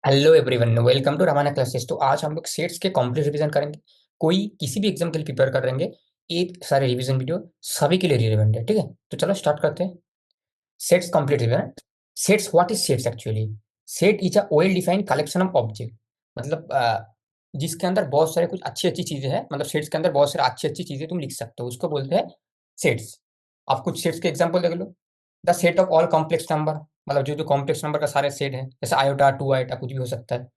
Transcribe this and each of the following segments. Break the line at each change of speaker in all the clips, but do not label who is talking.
Hello everyone, welcome to Ramana classes. तो आज हम लोग सेट्स के कॉम्प्लीट रिवीजन करेंगे। कोई किसी भी एग्जाम के लिए प्रिपेयर कर रहेंगे, एक सारे रिवीजन वीडियो सभी के लिए रिलेवेंट है। ठीक है, तो चलो स्टार्ट करते हैं। Sets complete revision. Sets, what is sets actually? Set is a well defined collection of object. मतलब जिसके अंदर बहुत सारे कुछ अच्छी अच्छी चीजें हैं, मतलब सेट्स के अंदर बहुत सारी अच्छी अच्छी चीजें तुम लिख सकते हो, उसको बोलते हैं सेट्स। आप कुछ सेट्स के एग्जाम्पल देख लो। The set of all complex number, मतलब जो जो कॉम्प्लेक्स नंबर का सारे सेट है, जैसे आयोटा, टू आयोटा, कुछ भी हो सकता है।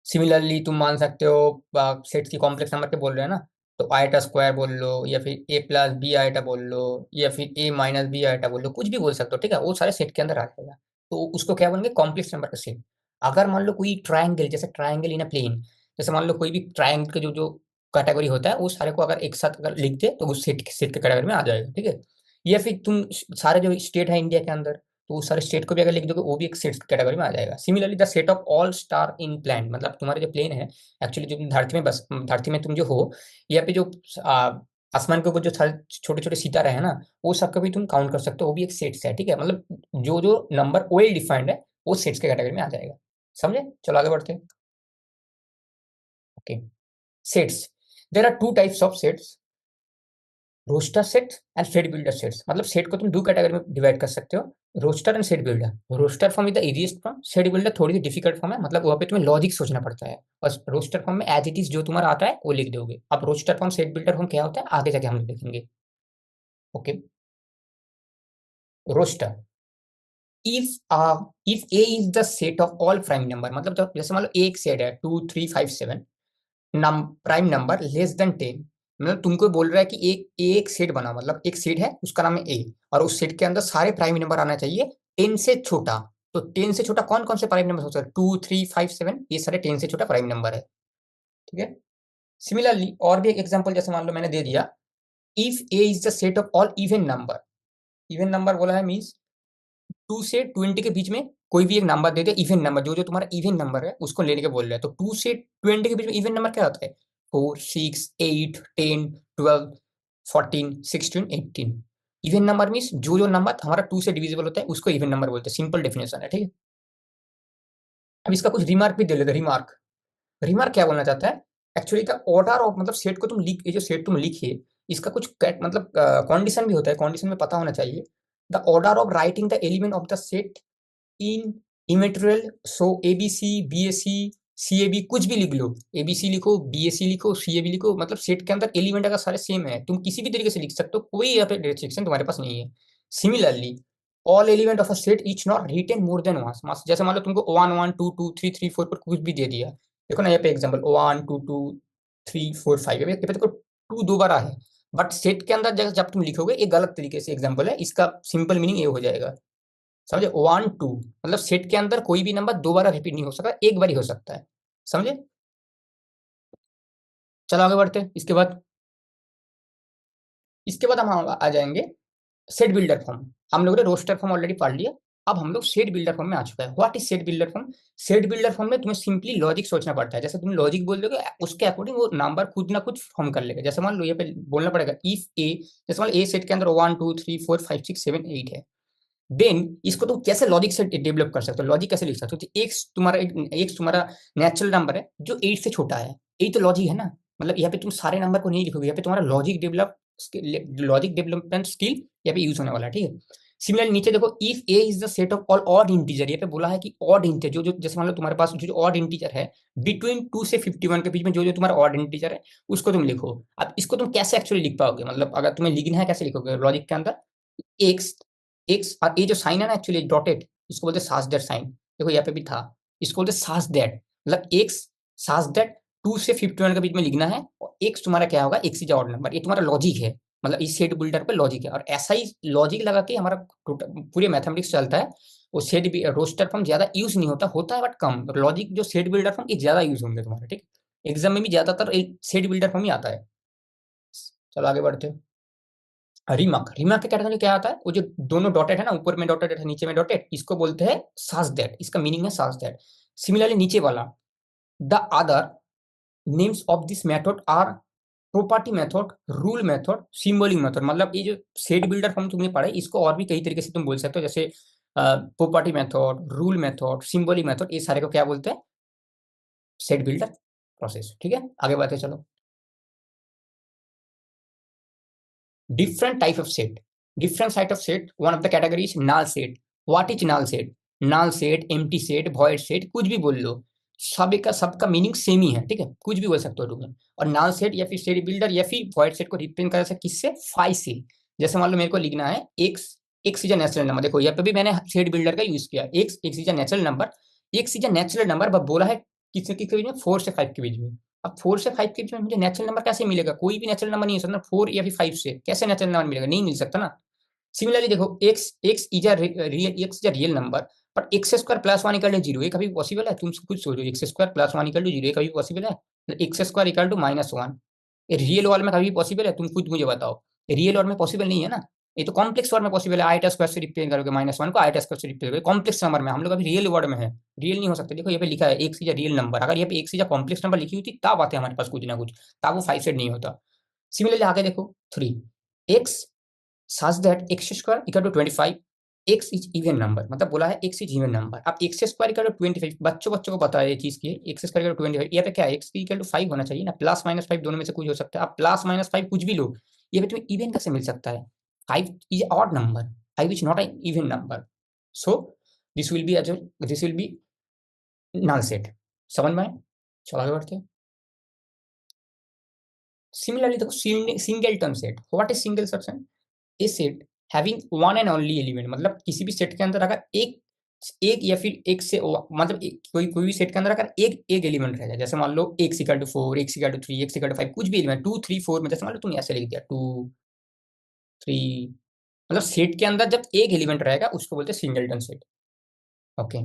सिमिलरली तुम मान सकते हो, सेट्स की कॉम्प्लेक्स नंबर के बोल रहे हैं ना, तो आयटा स्क्वायर बोल लो, या फिर ए प्लस बी आयटा बोल लो, या फिर ए माइनस बी आयटा बोल लो, कुछ भी बोल सकते हो। ठीक है, वो सारे सेट के अंदर आ जाएगा। तो उसको क्या बोलेंगे? कॉम्प्लेक्स नंबर का सेट। अगर मान लो कोई ट्राइंगल, जैसे ट्राइंगल इन अ प्लेन, जैसे मान लो कोई भी ट्राइंगल के जो जो कैटेगरी होता है, वो सारे को अगर एक साथ अगर लिख दे तो उस सेट सेट के कैटेगरी में आ जाएगा। ठीक है, या फिर तुम सारे जो स्टेट है इंडिया के अंदर, तो वो सारे स्टेट को भी अगर लिख दोगे, वो भी एक सेट कैटेगरी में आ जाएगा। Similarly the set of all star in plan, मतलब तुम्हारे जो प्लेन है, एक्चुअली जो तुम धरती में बस धरती में तुम जो हो, या पे जो आ, आसमान के ऊपर जो छोटे छोटे सितारे हैं ना, वो सबका भी तुम काउंट कर सकते हो, वो भी एक सेट्स है। ठीक है, मतलब जो जो नंबर वेल डिफाइंड है, वो सेट्स के कैटेगरी में आ जाएगा। समझे? चलो आगे बढ़ते हैं। Okay, sets. There are two types of sets, roster set and set builder sets. मतलब सेट को तुम दो कैटेगरी में डिवाइड कर सकते हो, roster and set builder. Roster form is the easiest form, set builder थोड़ी सी डिफिकल्ट फॉर्म है, मतलब वहाँ पे तुम्हें लॉजिक सोचना पड़ता है। और रोस्टर फॉर्म में एज इट इज जो तुम्हारा आता है वो लिख दोगे। अब roster form set builder form क्या होता है आगे जाके हम लोग देखेंगे। Okay, roster. If A is the set of all prime number, मतलब जब जैसे मान लो एक सेट है 2 3 5 7, नम प्राइम नंबर लेस देन 10, मतलब तुमको बोल रहा है कि एक सेट बना, मतलब एक सेट है उसका नाम है ए, और उस सेट के अंदर सारे प्राइम नंबर आना चाहिए 10 से छोटा। तो 10 से छोटा कौन कौन से प्राइम नंबर हो सकते हैं? 2 3 5 7, ये सारे 10 से छोटा प्राइम नंबर है। ठीक है, सिमिलरली और भी एक एग्जांपल जैसे मान लो मैंने दे दिया, if A is the set of all even number. Even number बोला है मीन्स 2 से 20 के बीच में कोई भी एक नंबर दे दे, इवन नंबर, जो जो तुम्हारा इवन नंबर है उसको लेने के बोल रहे हैं। तो 2 से 20 के बीच में इवन नंबर क्या होता है? 4 6 8 10 12 14 16 18। इवन नंबर मीन्स जो जो नंबर हमारा 2 से डिविजिबल होता है उसको इवन नंबर बोलते हैं। सिंपल डेफिनेशन है। ठीक है, अब इसका कुछ रिमार्क भी दे लेते हैं। रिमार्क, रिमार्क क्या बोलना चाहता है? एक्चुअली का ऑर्डर ऑफ, मतलब सेट को तुम लिख, ये जो सेट तुम लिखिए, इसका कुछ मतलब कंडीशन भी होता है, कंडीशन में पता होना चाहिए। The order of writing the element of the set in immaterial, so ABC BSc CAB, कुछ भी लिख लो, एबीसी लिखो, बीएससी लिखो, सीएबी लिखो, मतलब सेट के अंदर एलिमेंट अगर सारे सेम है, तुम किसी भी तरीके से लिख सकते हो, कोई यहाँ पे रिस्ट्रिक्शन तुम्हारे पास नहीं है। Similarly all element of a set is not written more than once. जैसे मान लो तुमको 1 1 2 2 3 3 4 पर कुछ भी दे दिया, देखो ना यहाँ पे एग्जाम्पल 1 2 2 3 4 5, ये पे देखो टू दो बार है, बट सेट के अंदर जब जब तुम लिखोगे, ये गलत तरीके से एग्जाम्पल है, इसका सिंपल मीनिंग ये हो जाएगा। समझे? 1 2, मतलब सेट के अंदर कोई भी नंबर दोबारा रिपीट नहीं हो सकता, एक बार ही हो सकता है। समझे? चलो आगे बढ़ते हैं। इसके बाद हम आ जाएंगे सेट बिल्डर फॉर्म। हम लोगों ने रोस्टर फॉर्म ऑलरेडी पढ़ लिया, अब हम लोग सेट बिल्डर फॉर्म में आ चुका है। What is set builder form? Set builder form में तुम्हें सिंपली लॉजिक सोचना पड़ता है। जैसे तुम लॉजिक बोल दोगे, उसके अकॉर्डिंग वो नंबर खुद ना खुद फॉर्म कर लेगा। जैसे मान लो ये पे बोलना पड़ेगा इफ ए, जैसे मान लो ए सेट के अंदर 1 2 3 4 5 6 7 8 है, देन इसको तुम कैसे लॉजिक से डेवलप कर सकते हो, लॉजिक कैसे लिख सकते हो? तो एक तुम्हारा नेचुरल नंबर है जो 8 से छोटा है, यही तो लॉजिक है ना। मतलब यहाँ पे तुम सारे नंबर को नहीं लिखोगे, यहाँ पे तुम्हारा लॉजिक डेवलपमेंट स्किल यहाँ पे यूज होने वाला है। ठीक है, सिमिलरली नीचे देखो, if A is the set of all odd integer, ये पे बोला है कि ऑड इंटीजर, जो जो जैसे मान लो तुम्हारे पास जो ऑड इंटीजर है, बिटवीन 2 से 51 के बीच में जो जो तुम्हारा ऑड इंटीजर है, उसको तुम लिखो। अब इसको तुम कैसे एक्चुअली लिख पाओगे, मतलब अगर तुम्हें लिखना है कैसे लिखोगे लॉजिक के अंदर? एक्स, एक्स, और ये जो साइन है ना एक्चुअली डॉटेड, इसको बोलते सास दैट साइन। देखो यहाँ पे भी था, इसको बोलते सास दैट, मतलब एक्स सास दैट 2 से 51 के बीच में लिखना है, और एक्स तुम्हारा क्या होगा? X is odd number. ये तुम्हारा लॉजिक है, मतलब इस सेट बिल्डर पे लॉजिक है, और ऐसा ही लॉजिक लगा के हमारा पूरे मैथमेटिक्स चलता है। वो सेट रोस्टर फॉर्म ज्यादा यूज नहीं होता, होता है बट कम। लॉजिक जो सेट बिल्डर फॉर्म, ये ज्यादा यूज होंगे तुम्हारे। ठीक, एग्जाम में भी ज्यादातर एक सेट बिल्डर फॉर्म ही आता है। चलो आगे बढ़ते हैं। रिमार्क, रिमार्क के कैटेगरी क्या आता है? वो जो दोनों डॉटेड है ना, ऊपर में डॉटेड है नीचे में डॉटेड, इसको बोलते हैं सास दैट, इसका मीनिंग है सास दैट। सिमिलरली नीचे वाला, the other names of this method are property method, rule method, symbolic method. मतलब ये जो सेट बिल्डर फॉर्म तुमने पढ़ा है, इसको और भी कई तरीके से तुम बोल सकते हो, जैसे property method, rule method, symbolic method, ये सारे को क्या बोलते हैं? Set builder process. ठीक है, आगे बढ़ते चलो। Different type of set, different type of set, one of the category is null set. What is null set? null set, empty set, void set, कुछ भी बोल लो, सबका मीनिंग सेम ही है। ठीक है, कुछ भी बोल सकते हो तुम। और null set या फिर सेट बिल्डर या फिर void set को रिप्रेजेंट करा सकते किससे? फाइव से। जैसे मान लो मेरे को लिखना है x, X is a natural number. देखो यहाँ पे भी मैंने सेट बिल्डर का यूज किया। X, X is a natural number, x is a natural number, बस बोला है किससे किसके बीच में? 4 से 5 के बीच में। अब 4 से 5 के बीच में मुझे नेचुरल नंबर कैसे मिलेगा? कोई भी नेचुरल नंबर नहीं हो सकता 4 या फिर 5 से। कैसे नेचुरल नंबर मिलेगा? नहीं मिल सकता ना। सिमिलरली देखो, X, X is a real, X is a real number, but X square plus one equal to zero, ये कभी पॉसिबल है? तुम खुद सोचो, X square plus one equal to zero, ये कभी पॉसिबल है? एक्स स्क्वायर इक्वल टू -1, ये रियल वर्ल्ड में कभी पॉसिबल है? तुम खुद मुझे बताओ, रियल वर्ल्ड में पॉसिबल नहीं है ना। ये तो कॉम्प्लेक्स वर्ड में पॉसिबल है। आइटा स्क्वायर से रिप्रेजेंट करोगे, -1 को आइटा स्क्वायर से रिप्रेजेंट करोगे, कॉम्प्लेक्स नंबर में। हम लोग अभी रियल वर्ड में है, रियल नहीं हो सकता। देखो यहाँ पे लिखा है x is a real number, अगर यहाँ पे x is a complex number लिखी होती तब आते हमारे पास कुछ ना कुछ, तब वो 5 सेट नहीं होता। सिमिलरली आगे देखो 3, x such that x square equal to 25, x is even number, मतलब बोला है x इज इवन नंबर। अब x स्क्वायर इक्वल टू 25, बच्चों बच्चों को पता है ये चीज की, x स्क्वायर इक्वल टू 25, यहाँ पे क्या है? x इक्वल टू 5 होना चाहिए ना, +-5 दोनों में से कुछ हो सकता है। अब +-5 कुछ भी लो, ये पे तुम्हें इवन कैसे मिल सकता है? 5 is odd number, 5 is not an even number, so this will be this will be null set. समझ में आए? चलो आगे बढ़ते हैं। सिमिलरली देखो, single set, what is single set? A set having one and only element, मतलब किसी भी सेट के अंदर अगर एक, एक या फिर एक से मतलब कोई कोई भी सेट के अंदर अगर एक एक एलिमेंट रहेगा, जैसे मान लो x equal to 4, x equal to 3, x equal to 5, कुछ भी एलिमेंट 2 3 4 में, जैसे मान लो तुमने ऐसे लिख दिया 2 3, मतलब सेट के अंदर जब एक एलिमेंट रहेगा उसको बोलते हैं सिंगलटन सेट। ओके,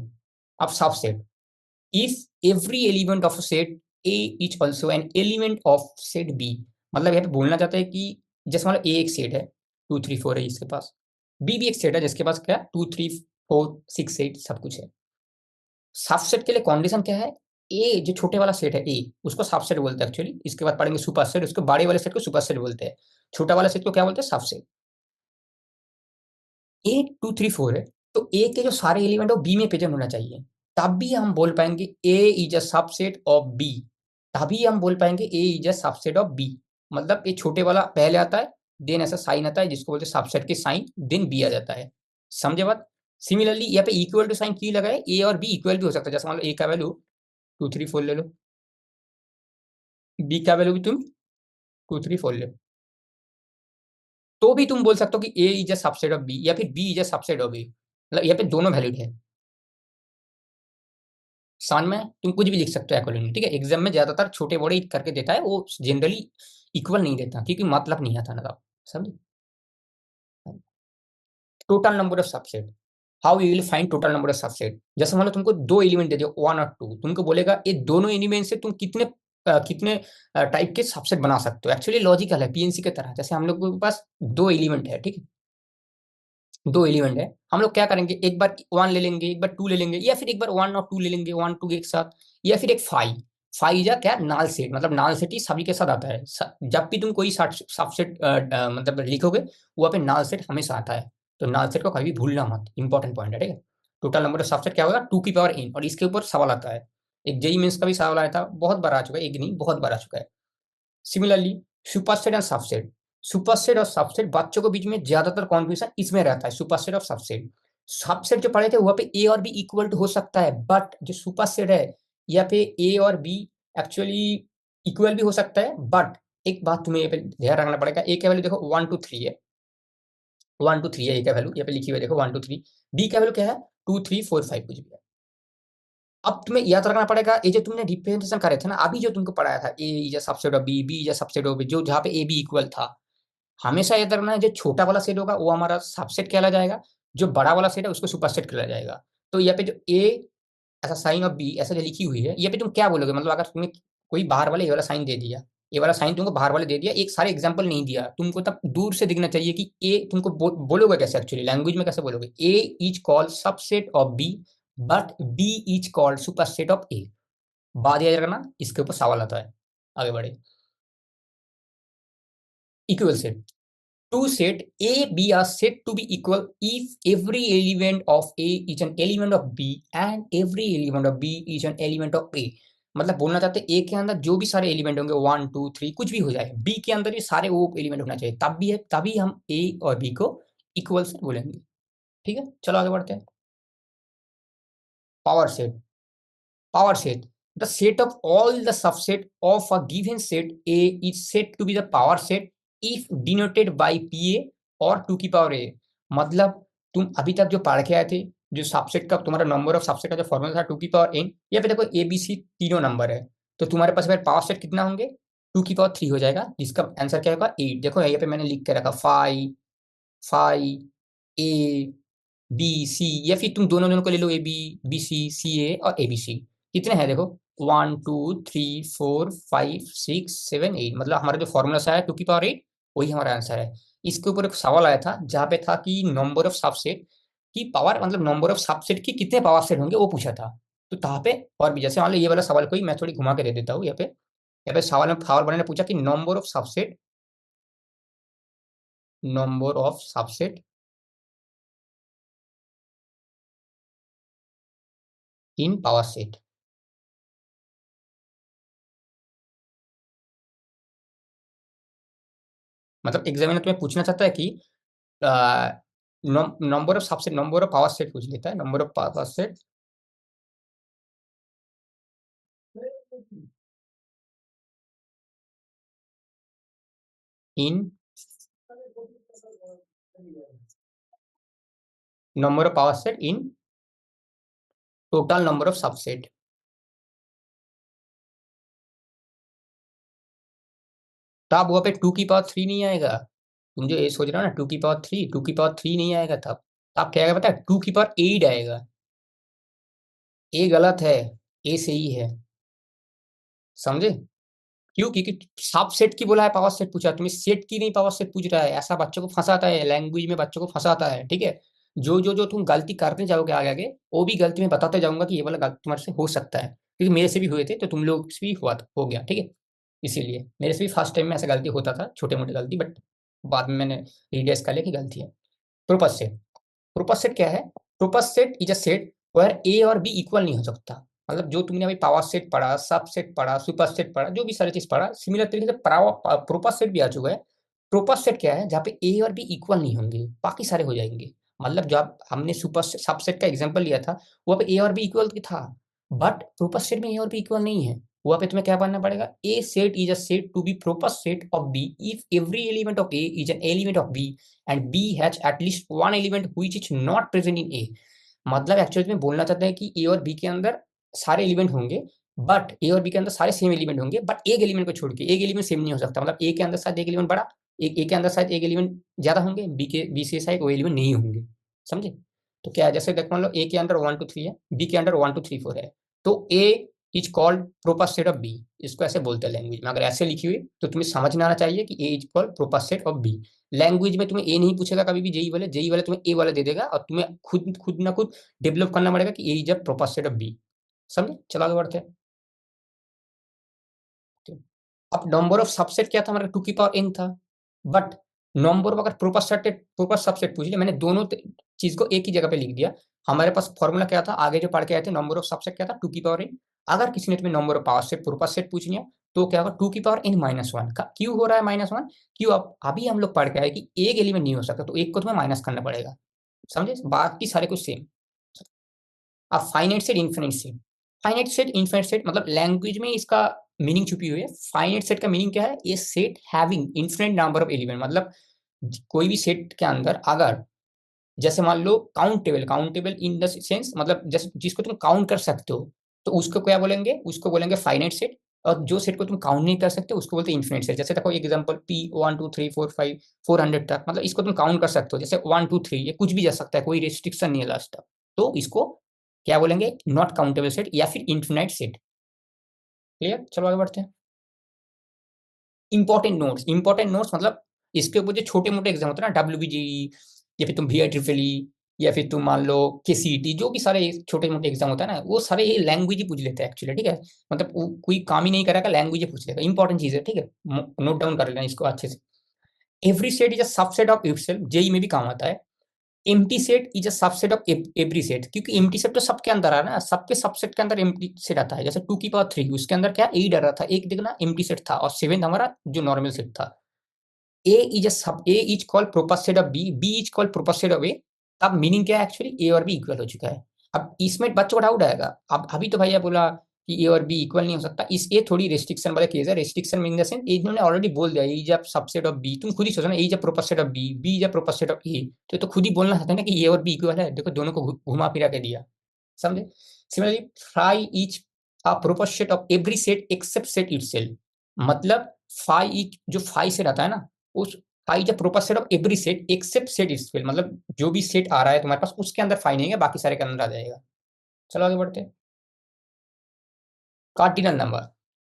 अब subset, if every element of set A is also an element of set B, मतलब यहाँ पे बोलना चाहता है कि जैसे मान लो ए एक सेट है, 2 3 4 है इसके पास, बी भी एक सेट है जिसके पास क्या 2 3 4 6 8 सब कुछ है। सबसेट के लिए कंडीशन क्या है? ए जो छोटे वाला सेट है ए, उसको सबसेट बोलते हैं एक्चुअली, इसके बाद पढ़ेंगे सुपर सेट, उसको बड़े वाले सेट को सुपर सेट बोलते हैं, छोटा वाला सेट को क्या बोलते हैं? सबसेट। ए 2 3 4 है, तो ए के जो सारे एलिमेंट है वो बी में प्रेजेंट होना चाहिए, तब भी हम बोल पाएंगे A is a subset of B, तभी हम बोल पाएंगे A is a subset of B. मतलब ये छोटे वाला पहले आता है, देन ऐसा साइन आता है जिसको बोलते हैं सबसेट के साइन, देन बी आ जाता है। समझे बात? सिमिलरली यहाँ पे इक्वल टू साइन की लगाए, ए और बी इक्वल भी हो सकता है, जैसे मान लो ए का वैल्यू 2 3 4 ले लो, बी का वैल्यू भी तुम 2 3 4 ले लो, तो भी तुम बोल सकते हो कि A is a subset of B या फिर B is a subset of A, मतलब यहाँ पे दोनों वैलिड है। सान में तुम कुछ भी लिख सकते हो अकॉर्डिंगली। ठीक है, एग्जाम में ज्यादातर छोटे बड़े करके देता है, वो जनरली इक्वल नहीं देता क्योंकि मतलब नहीं आता ना। समझे? Total number of subset, how you will find total number of subset? जैसे मान लो तुमको दो एलिमेंट दे दिया 1 और 2, तुमको बोलेगा ये दोनों एलिमेंट से तुम कितने कितने टाइप के सबसेट बना सकते हो। एक्चुअली लॉजिकल है, पीएनसी की तरह। जैसे हम लोग के पास दो एलिमेंट है, ठीक है, दो एलिमेंट है, हम लोग क्या करेंगे, एक बार 1 ले लेंगे, एक बार 2 ले लेंगे, या फिर एक बार 1 और 2 ले लेंगे, 1 2 एक साथ, या फिर एक 5 5 या क्या नाल सेट, मतलब नाल सेट ही सभी के साथ आता है। जब भी तुम कोई सबसेट मतलब लिखोगे, वहाँ पे नाल सेट हमेशा आता है, तो नाल सेट को कभी भी भूलना मत, इंपॉर्टेंट पॉइंट है। ठीक है, टोटल नंबर ऑफ सबसेट क्या होगा? 2 की पावर n, और इसके ऊपर सवाल आता है, एक जेई मेंस का भी सवाल आया था, बहुत बार आ चुका है, एक नहीं बहुत बार आ चुका है। Similarly superset and subset, superset और सबसेट बच्चों के बीच में ज्यादातर कॉन्फ्यूजन इसमें रहता है, सुपरसेट और सबसेट। सबसेट जो पढ़े थे वहां पे ए और बी इक्वल टू हो सकता है, बट जो सुपरसेट है यहाँ पे ए और बी एक्चुअली इक्वल भी हो सकता है, बट एक बात तुम्हें यहाँ पे ध्यान रखना पड़ेगा, ए का वैल्यू देखो 1 2 3 है, 1 2 3 है ए का वैल्यू, यहाँ पे लिखी हुई है देखो 1 2 3, बी का वैल्यू क्या है? 2 3 4 5 कुछ भी है। अब तुम्हें याद रखना पड़ेगा, ये जो तुमने रिप्रेजेंटेशन करे थे ना अभी, जो तुमको पढ़ाया था A is a subset of B, B is a subset of B, जो जहाँ पे ए बी इक्वल था, हमेशा याद रखना है जो छोटा वाला सेट होगा वो हमारा सबसेट कहला जाएगा, जो बड़ा वाला सेट है उसको सुपरसेट कहला जाएगा। तो यहाँ पे जो ए ऐसा साइन ऑफ बी ऐसा जो लिखी हुई है, ये पे तुम क्या बोलोगे? मतलब अगर तुम्हें कोई बाहर वाले ये वाला साइन दे दिया, ये वाला साइन तुमको बाहर वाले दे दिया, एक सारे एग्जांपल नहीं दिया तुमको, तब दूर से दिखना चाहिए कि ए, तुमको बोलोगे कैसे? एक्चुअली लैंग्वेज में कैसे बोलोगे? A is called subset of B, but B is called superset of A. बात याद रखना, इसके ऊपर सवाल आता है। आगे बढ़े, equal set, two set A, B are said to be equal if every element of A is an element of B and every element of B is an element of A. मतलब बोलना चाहते हैं ए के अंदर जो भी सारे element होंगे 1 2 3 कुछ भी हो जाए, बी के अंदर भी सारे वो एलिमेंट होना चाहिए, तब भी है, तभी हम ए और बी को इक्वल से बोलेंगे। ठीक है, चलो आगे बढ़ते हैं। Power set. Power set. The set of all the subset of a given set A is said to be the power set if denoted by PA और 2 की पावर A। मतलब तुम अभी तक जो पढ़ के आए थे, जो सबसेट का तुम्हारा नंबर ऑफ सबसेट का जो फॉर्मूला था 2 की पावर n, या फिर देखो ए बी सी तीनों नंबर है, तो तुम्हारे पास फिर पावर सेट कितना होंगे, 2 की पावर 3 हो जाएगा, जिसका आंसर क्या होगा 8। देखो यहाँ पे मैंने लिख के रखा 5 5 A बी सी, या फिर तुम दोनों दोनों को ले लो, ए बी बी सी ए और ए बी सी। कितने हैं देखो, 1 2 3 4 5 6 7 8, मतलब हमारा जो फॉर्मूला सा है 2 की पावर 8, वही हमारा आंसर है। इसके ऊपर एक सवाल आया था जहाँ पे था कि नंबर ऑफ सबसेट की पावर, मतलब नंबर ऑफ सबसेट की कितने पावर सेट होंगे वो पूछा था। तो यहाँ पे और भी, जैसे मान लो ये वाला सवाल कोई मैं थोड़ी घुमा के दे देता हूँ। यहाँ पे सवाल में सवाल वाले ने पूछा कि number of subset in power set. मतलब एग्जामिनर तुम्हें पूछना चाहता है कि number of subset, number of power set पूछ लेता है, number of power set in number of power set in total number of subset. तब वहां पे 2 की पावर 3 नहीं आएगा। तुम जो ये सोच रहे हो ना 2 की पावर 3, 2 की पावर 3 नहीं आएगा, तब क्या आएगा पता है, 2 की पावर 8 आएगा। ए गलत है, ए सही है, समझे? क्यों? क्योंकि सब सेट की बोला है, पावर सेट पूछा, तुम्हें सेट की नहीं पावर सेट पूछ रहा है। ऐसा बच्चों को फंसाता है, लैंग्वेज में बच्चों को फंसाता है, ठीक है। जो तुम गलती करते जाओगे आगे आगे, वो भी गलती में बताते जाऊंगा कि ये वाला गलती तुम्हारे से हो सकता है, क्योंकि मेरे से भी हुए थे, तो तुम लोग से भी हो गया, ठीक है। इसीलिए मेरे से भी फर्स्ट टाइम में ऐसा गलती होता था, छोटे मोटे गलती, बट बाद में मैंने रियलाइज कर लिया कि गलती है। Proper set. प्रोपस सेट क्या है? Proper set is a set where A और बी इक्वल नहीं हो सकता। मतलब जो तुमने अभी पावर सेट पढ़ा, सब सेट पढ़ा, सुपर सेट पढ़ा, जो भी सारी चीज पढ़ा, सिमिलर तरीके से प्रोपस सेट भी आ चुका है। प्रोपस सेट क्या है? जहाँ पे ए और बी इक्वल नहीं होंगे, बाकी सारे हो जाएंगे। मतलब जब हमने सुपर सबसेट का एग्जांपल लिया था, वहाँ पे ए और बी इक्वल था, बट प्रोपस सेट में ए और बी इक्वल नहीं है। वहाँ पे तुम्हें क्या पढ़ना पड़ेगा, A set is a set to be proper set of B if every element of A is an element of B and B has at least one element which is not present in A. मतलब actually में बोलना चाहते हैं कि ए और B के अंदर सारे एलिमेंट होंगे, बट ए और बी के अंदर सारे सेम एलिमेंट होंगे, बट एक एलिमेंट को छोड़ के एक एलिमेंट सेम नहीं हो सकता। मतलब ए के अंदर शायद एक एलिमेंट बड़ा, एक ए के अंदर शायद एक एलिमेंट ज्यादा होंगे, बी से शायद वो एलिमेंट नहीं होंगे, समझे? तो क्या है, जैसे देख मान लो ए के अंदर 1 2 3 है, बी के अंदर 1 2 3 4 है, तो A is called proper set of B. इसको ऐसे बोलते हैं लैंग्वेज में। अगर ऐसे लिखी हुई तो तुम्हें समझ में आना चाहिए कि A is called proper set of B. Language में तुम्हें ए नहीं पूछेगा कभी भी, जेई वाले तुम्हें ए वाला दे देगा, और तुम्हें खुद खुद ना खुद डेवलप करना पड़ेगा कि A is a proper set of B. समझे? चलो आगे बढ़ते हैं। अब नंबर ऑफ सबसेट क्या था हमारा, 2 की पावर n था, बट नंबर ऑफ, अगर प्रोपर सबसेट पूछ लिया, मैंने दोनों चीज को एक ही जगह पे लिख दिया। हमारे पास फॉर्मूला क्या था, आगे जो पढ़ के आए थे, नंबर ऑफ सबसेट क्या था, 2 की पावर n। अगर किसी ने तुम्हें number of power set proper set पूछ लिया, तो क्या होगा, 2 की पावर n-1 का। क्यों हो रहा है -1? क्यों? अब अभी हम लोग पढ़ के आए कि एक एलिमेंट नहीं हो सकता, तो एक को तुम्हें माइनस करना पड़ेगा, समझे? बाकी सारे कुछ सेम। अब finite set, infinite set. Finite set, infinite set, मतलब लैंग्वेज में इसका मीनिंग छुपी हुई है। फाइनाइट सेट का मीनिंग क्या है, ये set having infinite number of element. मतलब कोई भी सेट के अंदर अगर, जैसे मान लो countable, countable in the sense, मतलब जैसे जिसको तुम काउंट कर सकते हो, तो उसको क्या बोलेंगे, उसको बोलेंगे फाइनाइट सेट। और जो सेट को तुम काउंट नहीं कर सकते उसको बोलते हैं इनफिनिट सेट। जैसे देखो एग्जांपल पी 1 2 3 4 5 400 तक, मतलब इसको तुम काउंट कर सकते हो, जैसे 1 2 3, ये कुछ भी जा सकता है, कोई रिस्ट्रिक्शन नहीं है लास्ट तक। तो इसको क्या बोलेंगे, नॉट काउंटेबल सेट या फिर इनफिनाइट सेट। क्लियर? चलो आगे बढ़ते हैं। इंपॉर्टेंट नोट्स मतलब इसके ऊपर जो छोटे मोटे एग्जाम होते हैं ना, WBG, या फिर तुम VIEEE, या फिर तुम मान लो KCET, जो भी सारे छोटे मोटे एग्जाम होता है ना, वो सारे ये लैंग्वेज ही पूछ लेते हैं एक्चुअली, ठीक है। मतलब कोई काम ही नहीं करेगा, लैंग्वेज ही पूछ लेगा, इंपॉर्टेंट चीज है, ठीक है। नोट डाउन कर लेना इसको अच्छे से। Every set is a subset of itself, JEE में भी काम आता है। Empty set is a subset of every set, क्योंकि एम्प्टी सेट तो सबके अंदर आ रहा है ना, सबके सबसेट के अंदर एम्प्टी सेट आता है। जैसे 2 की पावर 3 उसके अंदर क्या 8 आ रहा था, एक देखना एम्प्टी सेट था, और 7 हमारा जो नॉर्मल सेट था। A is called proper set of B is called proper set of A. अब मीनिंग क्या है एक्चुअली, ए और बी इक्वल हो चुका है। अब इसमें बच्चों को डाउट आएगा, अब अभी तो भैया बोला कि ए और बी इक्वल नहीं हो सकता, इस ये थोड़ी रेस्ट्रिक्शन वाला केस है। रेस्ट्रिक्शन इन द सेंस इन्होंने ऑलरेडी बोल दिया A is a subset of B, तुम खुद ही सोचो ना, A is a proper set of B is a proper set of A, तो खुद ही बोलना चाहते हैं ना कि ए और बी इक्वल है। देखो दोनों को घुमा फिरा के दिया, समझे। Similarly phi is a proper set of every set except set itself, मतलब फाई इज जो फाई से रहता है ना, उस phi is a proper set of every set except set itself, मतलब जो भी सेट आ रहा है तुम्हारे पास उसके अंदर फाई नहीं है, बाकी सारे के अंदर आ जाएगा। चलो आगे बढ़ते हैं। Cardinal number,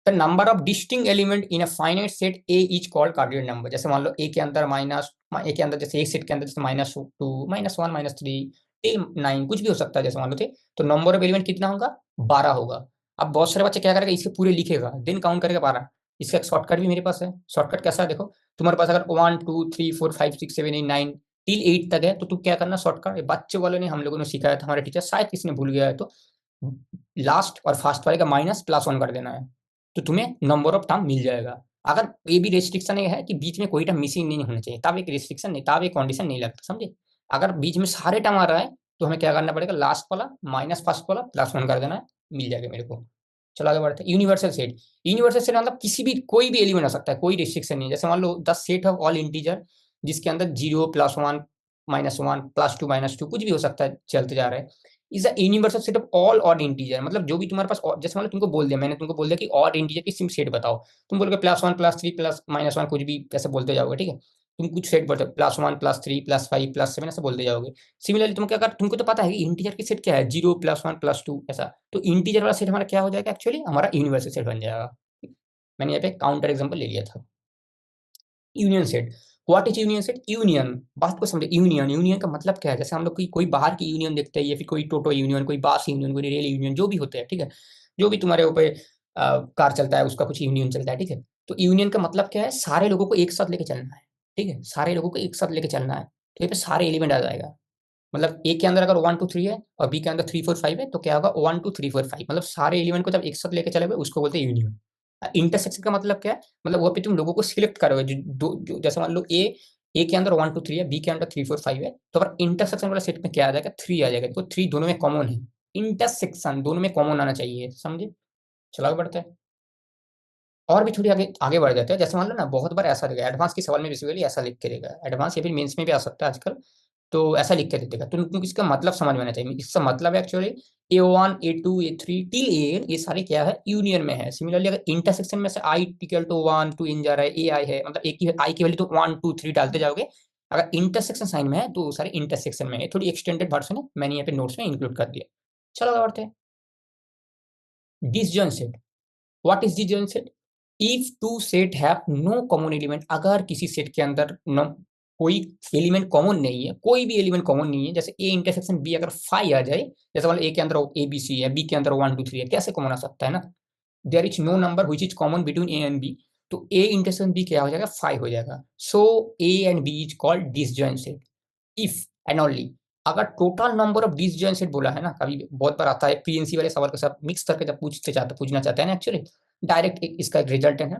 the number of distinct element in a finite set A is called cardinal number. जैसे मान लो ए के अंदर जैसे एक सेट के अंदर जैसे -2 -1 -3 टिल 9 कुछ भी हो सकता है, जैसे मान लो थे, तो नंबर ऑफ एलिमेंट कितना होगा 12 होगा। अब बहुत सारे बच्चे क्या करेगा, इसके पूरे लिखेगा देन काउंट करेगा 12। इसका एक शॉर्टकट भी मेरे पास है। शॉर्टकट कैसा है देखो, तुम्हारे पास अगर 1 2 3 4 5 6 7 8 9 टिल 8 तक है, तो तुम क्या करना शॉर्टकट, बच्चे वालों ने हम लोगों ने सिखाया था, हमारे टीचर शायद किसी ने भूल गया है तो लास्ट और फर्स्ट वाले का -+1 कर देना है, तो तुम्हें नंबर ऑफ टर्म मिल जाएगा। अगर ये भी रेस्ट्रिक्शन ये है कि बीच में कोई टर्म मिसिंग नहीं होना चाहिए, तब एक रेस्ट्रिक्शन नहीं, तब एक कंडीशन नहीं लगता, समझे। अगर बीच में सारे टर्म आ रहा है तो हमें क्या करना पड़ेगा, लास्ट वाला माइनस फर्स्ट वाला +1 कर देना है, मिल जाएगा मेरे को। चलो आगे बढ़ते हैं। यूनिवर्सल सेट, यूनिवर्सल सेट मतलब किसी भी कोई भी एलिमेंट हो सकता है, कोई रिस्ट्रिक्शन नहीं है। जैसे मान लो the set of all integer, जिसके अंदर 0 +1 -1 +2 -2 कुछ भी हो सकता है, चलते जा रहे हैं, is a universal set of all odd integer, मतलब जो भी तुम्हारे पास जैसे मान लो तुमको बोल दिया, मैंने तुमको बोल दिया कि ऑड इंटीजर की सिम सेट बताओ, तुम बोलोगे +1 +3 प्लस -1 कुछ भी ऐसे बोलते जाओगे, ठीक है। तुम कुछ सेट बोलते हो +1 +3 +5 +7 ऐसे बोलते जाओगे। सिमिलरली तुम क्या कर, तुमको तो पता है कि इंटीजर की सेट क्या है, 0 +1 +2 ऐसा, तो इंटीजर वाला सेट हमारा क्या हो जाएगा, एक्चुअली हमारा यूनिवर्सल सेट बन जाएगा। मैंने यहाँ पे काउंटर एग्जाम्पल ले लिया था। Union set, what is union set, union, बात को समझे। यूनियन, यूनियन का मतलब क्या है, जैसे हम लोग कोई बाहर की यूनियन देखते हैं, या फिर कोई टोटो यूनियन, कोई बास यूनियन, कोई रेल यूनियन, जो भी होते हैं, ठीक है। जो भी तुम्हारे ऊपर कार चलता है उसका कुछ यूनियन चलता है, ठीक है। तो यूनियन का मतलब क्या है, सारे लोगों को एक साथ लेके चलना है, ठीक है, सारे लोगों को एक साथ लेके चलना है, तो ये पे सारे एलिमेंट आ जाएगा। मतलब ए के अंदर अगर 1 2 3 है और बी के अंदर 3 4 5 है, तो क्या होगा 1 2 3 4 5, मतलब सारे एलिमेंट को जब एक साथ लेके चलोगे उसको बोलते हैं यूनियन। इंटरसेक्शन का मतलब क्या है, मतलब वहाँ पे तुम लोगों को सिलेक्ट करोगे, जैसे मान लो ए के अंदर 1 2 3 है, बी के अंदर 3 4 5 है, तो अगर इंटरसेक्शन वाला सेट में क्या आ जाएगा, 3 आ जाएगा, तो 3 दोनों में कॉमन है। इंटरसेक्शन दोनों में कॉमन आना चाहिए, समझे। चलो आगे बढ़ते हैं। और भी थोड़ी आगे आगे बढ़ जाते हैं। जैसे मान लो ना, बहुत बार ऐसा देगा एडवांस के सवाल में, बेसिकली ऐसा लिख के देगा एडवांस, या फिर मेंस में भी आ सकता है आजकल, तो ऐसा लिख के दे देगा, तो तुमको इसका मतलब समझ में आना चाहिए। इसका मतलब है actually A1 A2 A3 till AN, ये सारे क्या है, यूनियन में है। सिमिलरली अगर इंटरसेक्शन में से आई इक्वल टू 1 2 इन जा रहा है, ए आई है, मतलब एक ही आई की वैल्यू तो 1 2 3 डालते जाओगे। अगर इंटरसेक्शन साइन में है तो सारे इंटरसेक्शन में है। थोड़ी एक्सटेंडेड वर्जन है, मैंने यहाँ पे नोट्स में इंक्लूड कर दिया। चलो आगे बढ़ते हैं। Disjoint set, what is disjoint set, if two set have no common element, अगर किसी सेट के अंदर न कोई एलिमेंट कॉमन नहीं है, कोई भी एलिमेंट कॉमन नहीं है, जैसे ए इंटरसेक्शन बी अगर 5 आ जाए, जैसे मतलब ए के अंदर ए बी सी है, बी के अंदर 1 2 3 है, कैसे कॉमन आ सकता है ना। There is no number which is common between A and B, तो ए इंटरसेक्शन बी क्या हो जाएगा 5 हो जाएगा। So A and B is called disjoint set if and only, अगर total number of disjoint set बोला है ना, कभी बहुत बार आता है पीएनसी वाले सवाल के साथ मिक्स करके जब पूछना चाहते हैं ना, एक्चुअली डायरेक्ट इसका एक रिजल्ट है,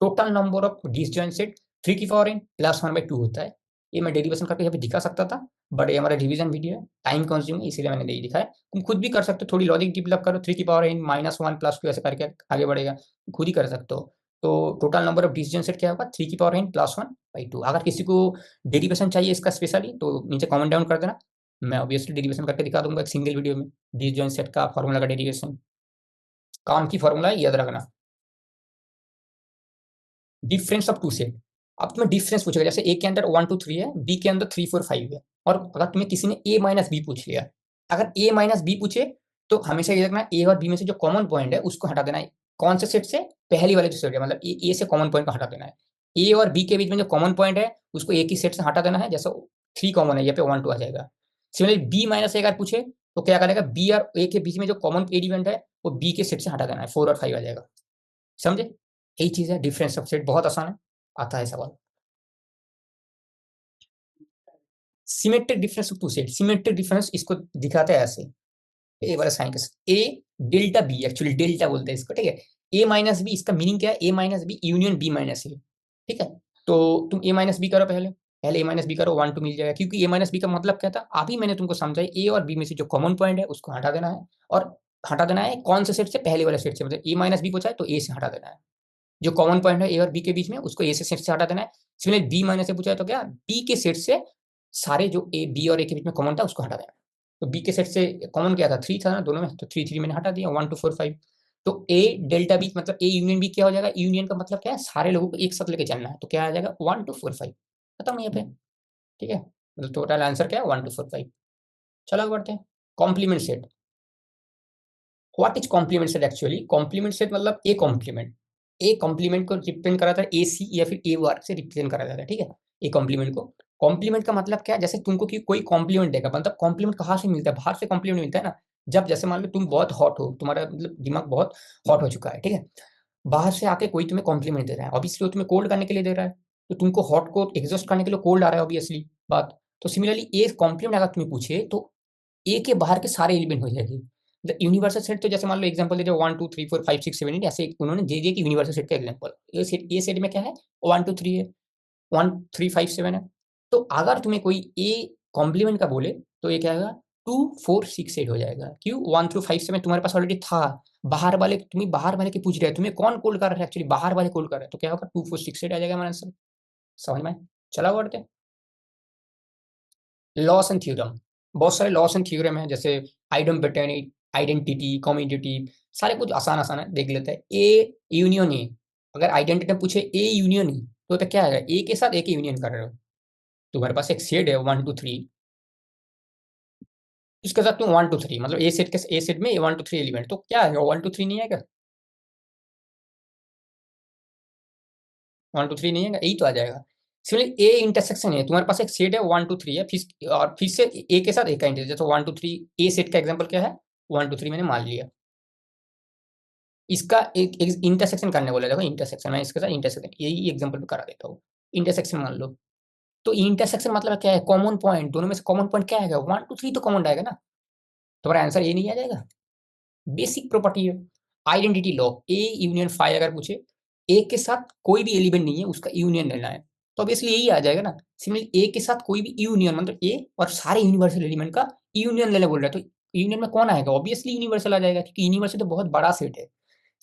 total number of disjoint set 3 की पावर n +1/2 होता है। ये मैं डेरिवेशन करके यहाँ पे दिखा सकता था, बट ये हमारा रिवीजन वीडियो है, टाइम कंज्यूम है, इसीलिए मैंने नहीं दिखाया। तुम खुद भी कर सकते हो, थोड़ी लॉजिक डेवलप करो, 3 की पावर n -1 +2 ऐसे करके आगे बढ़ेगा, खुद ही कर सकते हो। तो total number of disjoint set क्या होगा, 3 की पावर n +1/2। अगर किसी को डेरिवेशन चाहिए इसका स्पेशली, तो नीचे कमेंट डाउन कर देना, मैं ऑब्वियसली डेरिवेशन करके दिखा दूंगा एक सिंगल वीडियो में, डिसजॉइंट सेट का फॉर्मूला का डेरिवेशन, काम की फॉर्मूला है, याद रखना। डिफरेंस ऑफ टू सेट, अब तुम्हें डिफरेंस पूछेगा, जैसे ए के अंदर 1 2 3 है, बी के अंदर 3 4 5 है, और अगर तुम्हें किसी ने ए माइनस बी पूछ लिया, अगर ए माइनस बी पूछे, तो हमेशा ये रखना ए और बी में से जो कॉमन पॉइंट है उसको हटा देना है। कौन से सेट से, पहली वाले जो सेट है, मतलब ए से कॉमन पॉइंट को हटा देना है। ए और बी के बीच में जो कॉमन पॉइंट है उसको एक ही सेट से हटा देना है, जैसे 3 कॉमन है, यहाँ पे 1 2 आ जाएगा। सिमिलरली बी माइनस ए अगर पूछे, तो क्या करेगा, बी और ए के बीच में जो कॉमन एलिमेंट है वो बी के सेट से हटा देना है, 4 और 5 आ जाएगा, समझे। यही चीज है डिफरेंस ऑफ सेट, बहुत आसान है, आता है सवाल। Symmetric difference of two set, symmetric difference इसको दिखाते हैं ऐसे, ए वाला साइन के साथ, A delta B, actually delta बोलते हैं इसको, ठीक है। ए माइनस बी, इसका मीनिंग क्या है, A minus B union B minus A, ठीक है। तो तुम ए माइनस बी करो, पहले पहले ए माइनस बी करो, 1 2 मिल जाएगा, क्योंकि ए माइनस बी का मतलब क्या था, अभी मैंने तुमको समझाया, ए और बी में से जो कॉमन पॉइंट है उसको हटा देना है, और हटा देना है कौन से सेट से, पहले वाले सेट से, मतलब ए माइनस बी पूछा है तो ए से हटा देना है, जो कॉमन पॉइंट है ए और बी के बीच में उसको ए से सेट से हटा देना है। सिमिलरली बी माइनस से पूछा है तो क्या, बी के सेट से सारे जो ए बी और ए के बीच में कॉमन था उसको हटा देना है। तो बी के सेट से कॉमन क्या था, 3 था ना दोनों में, तो 3 3 मैंने हटा दिया, 1 2 4 5। तो ए डेल्टा बी मतलब ए यूनियन बी क्या हो जाएगा, यूनियन का मतलब क्या है, सारे लोगों को एक साथ लेके चलना है, तो क्या आ जाएगा 1 2 4 5, खत्म यहाँ पे, ठीक है। मतलब टोटल आंसर क्या है 1 2 4 5। चलो बढ़ते हैं, complement set. What is complement set, actually complement set मतलब ए कॉम्प्लीमेंट को रिप्रेजेंट करा था ए सी या फिर ए बार से रिप्रेजेंट करा जाता है, ठीक है। ए कॉम्प्लीमेंट को, कॉम्प्लीमेंट का मतलब क्या है, जैसे तुमको कि कोई कॉम्प्लीमेंट देगा, मतलब कॉम्प्लीमेंट कहाँ से मिलता है, बाहर से कॉम्प्लीमेंट मिलता है ना। जब जैसे मान लो तुम बहुत हॉट हो, तुम्हारा मतलब दिमाग बहुत हॉट हो चुका है, ठीक है, बाहर से आके कोई तुम्हें कॉम्प्लीमेंट दे रहा है, ऑब्वियसली वो तुम्हें कोल्ड करने के लिए दे रहा है, तो तुमको हॉट को एग्जॉस्ट करने के लिए कोल्ड आ रहा है, ऑब्वियसली बात। तो सिमिलरली ए कॉम्प्लीमेंट अगर तुम्हें पूछे तो ए के बाहर के सारे एलिमेंट हो जाएंगे। द यूनिवर्सल सेट, तो जैसे मान लो एग्जांपल दे दो 1 2 3 4 5 6 7 8, ऐसे उन्होंने जे जे की यूनिवर्सल सेट का एग्जांपल, ए सेट में क्या है 1 2 3 है, 1 3 5 7 है। तो अगर तुम्हें कोई ए कॉम्प्लीमेंट का बोले तो ये क्या आएगा 2 4 6 8 हो जाएगा, क्यों 1 थ्रू 5 7 तुम्हारे पास ऑलरेडी था। बाहर वाले तुम्हें बाहर वाले के पूछ रहे हैं, तुम्हें कौन कॉल कर रहा है, एक्चुअली बाहर वाले कॉल कर रहे हैं, तो क्या होगा 2 4 6 8 आ जाएगा हमारा आंसर। समझ में? चला बढ़ते, लॉस एंड थ्योरम। बहुत सारे लॉस एंड थ्योरम है, जैसे आइडेंटिटी, आइडेंटिटी, कम्युनिटी, सारे कुछ आसान आसान है, देख लेते हैं। ए यूनियन ए, अगर आइडेंटिटी पूछे ए यूनियन ई, तो क्या है, ए के साथ ए के यूनियन कर रहे हो, तुम्हारे पास एक सेट है 1 2 3, उसके साथ तुम 1 2 3, मतलब ए सेट के ए सेट में 1 2 3 एलिमेंट, तो क्या है 1 2 3 नहीं है क्या, 1 2 3 नहीं है क्या, यही तो आ जाएगा। सिमिलरली ए इंटरसेक्शन है, तुम्हारे पास एक सेट है 1 2 3 है, फिर और फिर से ए के साथ ए का इंटरसेक्शन, तो 1 2 3 ए सेट का एग्जांपल क्या है 1 2 3 मैंने मान लिया। इसका एक इंटरसेक्शन करने बोला, देखो इंटरसेक्शन, मैं इसके साथ इंटरसेक्शन यही एग्जांपल करा देता हूँ। इंटरसेक्शन मान लो, तो इंटरसेक्शन मतलब क्या है, कॉमन पॉइंट, दोनों में से कॉमन पॉइंट क्या आएगा 1 2 3 तो कॉमन आएगा ना, तुम्हारा आंसर ये नहीं आ जाएगा। बेसिक प्रॉपर्टी है, identity law, A union phi अगर पूछे, ए के साथ कोई भी एलिमेंट नहीं है उसका यूनियन लेना है, तो ऑब्वियसली यही आ जाएगा ना। सिमिलरली ए के साथ कोई भी यूनियन, मतलब ए और सारे यूनिवर्सल एलिमेंट का यूनियन लेने बोल रहा है, तो यूनियन में कौन आएगा, ऑब्वियसली यूनिवर्सल आ जाएगा, क्योंकि यूनिवर्सल तो बहुत बड़ा सेट है।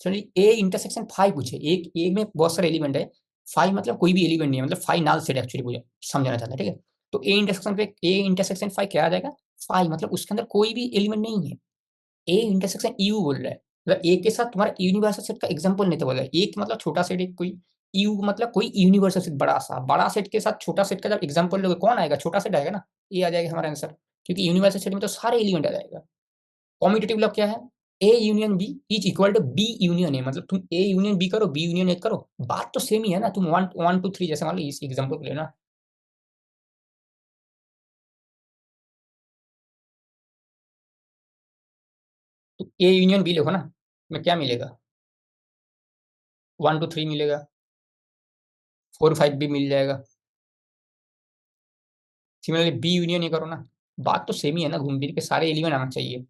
चलिए ए इंटरसेक्शन फाइव पूछे, एक ए में बहुत सारे एलिमेंट है, फाइव मतलब कोई भी एलिमेंट नहीं है, मतलब फाइव नाल सेट एक्चुअली मुझे समझाना चाहता है, ठीक है। तो ए इंटरसेक्शन पे ए इंटरसेक्शन फाइव क्या आ जाएगा, फाइव मतलब उसके अंदर कोई भी एलिमेंट नहीं है, ए इंटरसेक्शन यू बोल रहा है, मतलब ए के साथ तुम्हारा यूनिवर्सल सेट का एग्जांपल नहीं तो बोल रहा है, एक मतलब छोटा सेट है कोई, यू मतलब कोई यूनिवर्सल सेट बड़ा सा, बड़ा सेट के साथ छोटा सेट का जब एग्जांपल लोगे कौन आएगा, छोटा सेट आएगा ना, ये आ जाएगा हमारा आंसर, क्योंकि यूनिवर्सल सेट में तो सारे एलिमेंट आ जाएगा। कॉम्यूटेटिव लॉ क्या है, A union B is equal to B union A, मतलब तुम ए यूनियन बी करो, बी यूनियन ए करो, बात तो सेम ही है ना, तुम 1 1 2 3 जैसे मान लो इस एग्जांपल को लेना, तो ए यूनियन बी लिखो ना, में क्या मिलेगा 1 2 3 मिलेगा, 4 5 भी मिल जाएगा। सिमिलरली बी यूनियन ये करो ना, बात तो सेम ही है ना, घूम फिर के सारे एलिमेंट आना चाहिए।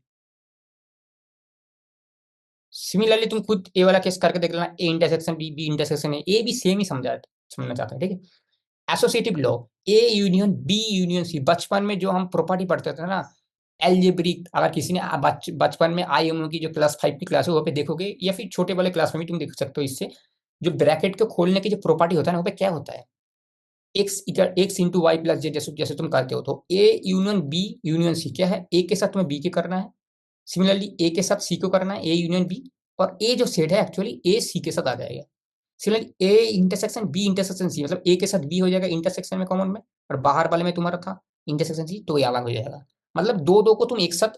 सिमिलरली तुम खुद ए वाला केस करके देख लेना, A intersection B, B intersection A भी सेम ही समझना चाहता है, ठीक है। Associative law, A union B union C, बचपन में जो हम प्रॉपर्टी पढ़ते थे ना, एल्जेब्रिक, अगर किसी ने बचपन में आई एम की जो क्लास 5 की क्लास है वहाँ पे देखोगे, या फिर छोटे वाले क्लास में भी तुम देख सकते हो, इससे जो ब्रैकेट को खोलने की जो प्रॉपर्टी होता है ना, वहाँ पे क्या होता है, X into Y plus Z, जैसे जैसे तुम करते हो, तो A union B union C क्या है, ए के साथ तुम्हें बी के करना है, सिमिलरली ए के साथ सी को करना है, ए यूनियन बी, और ए जो सेट है एक्चुअली ए सी के साथ आ जाएगा। Similarly A intersection B intersection C, मतलब ए के साथ बी हो जाएगा इंटरसेक्शन में कॉमन में, और बाहर वाले में तुम्हारा था इंटरसेक्शन सी, तो ये अलग हो जाएगा, मतलब दो दो को तुम एक साथ